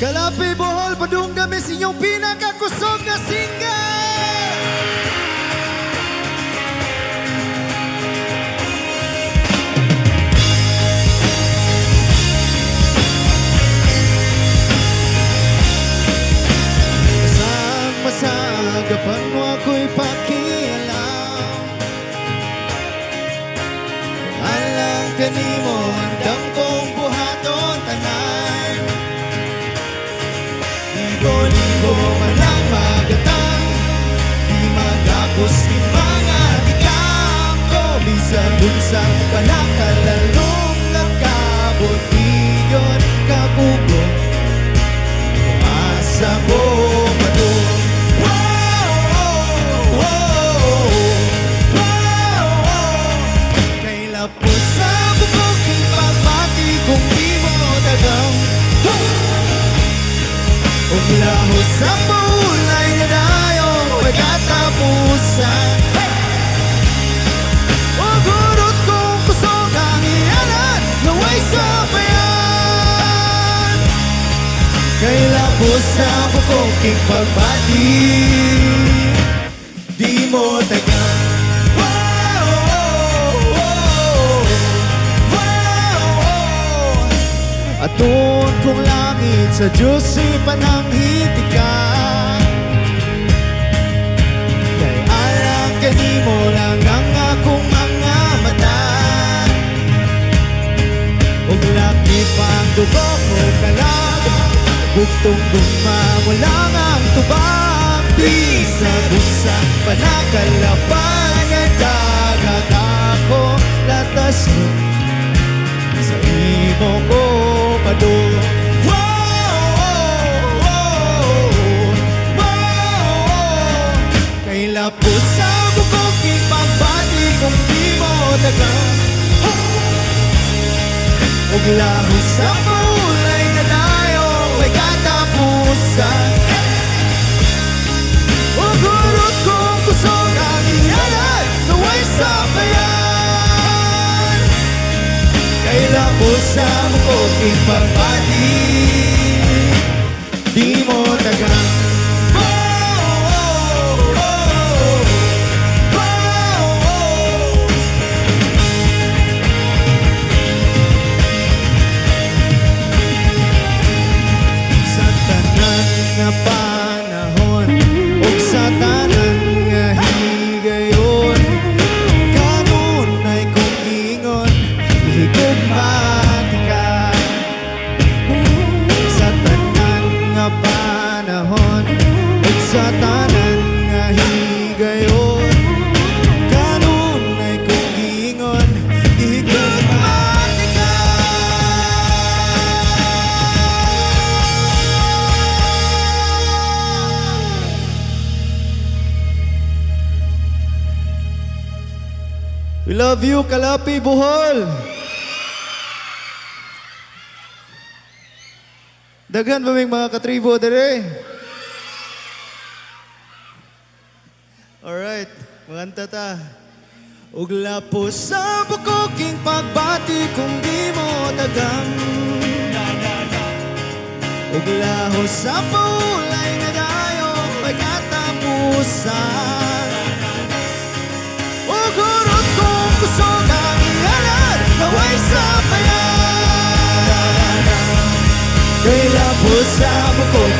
Kalapi, Bohol, Padungdam is inyong pinakakusog na single! Masagapan mo ako'y pakialam. Alang kanimo, handang kong buhaton tanan. Libo-libo man ang magatang, di magapos ni mga tikam ko. Bisag unsang panakalalong nakabot iyon kabugo. Asa ko madung. Laho sa paulay na dayo ay katapusan. O gurot kong kusog ang iyanan naway sa bayan. Kay lapos sa bukoking pagbati, di mo tagang. Atun kong langit sa Diyos ipananghiti ka. Kay alang kanimo lang ang akong mga mata. Ug laki pang dugo mo kalag, bugtong gumamo lang ang tubang. Bisag unsang panakalapan nga dagat ako latas mo sa imo ko padung. Kay lapos sa bukoking pagbati kung di mo dagang. Ug laho sa paulay na dayo ay katapusan. O gurot kong kusog ang iyanan naway sa bayan. Kay lapos sa bukoking pagbati, di mo tagang. Sa tanan nga panahon ug sa tanan nga higayon, kanon ay kong ingon higugmati ka. Sa tanan nga panahon ug sa tanan nga higayon, kanon ay kong ingon higugmati ka. We love you, Kalapi, Bohol. Daghan ba may mga katribo dere? Alright, maganta ta. Ug lapos sa bukoking pagbati kung di mo dagang. Ug laho sa paulay nga dayo ay katapusan. O gurot kong kusog ang iyanan naway sa bayan. Kay lapos sa bukod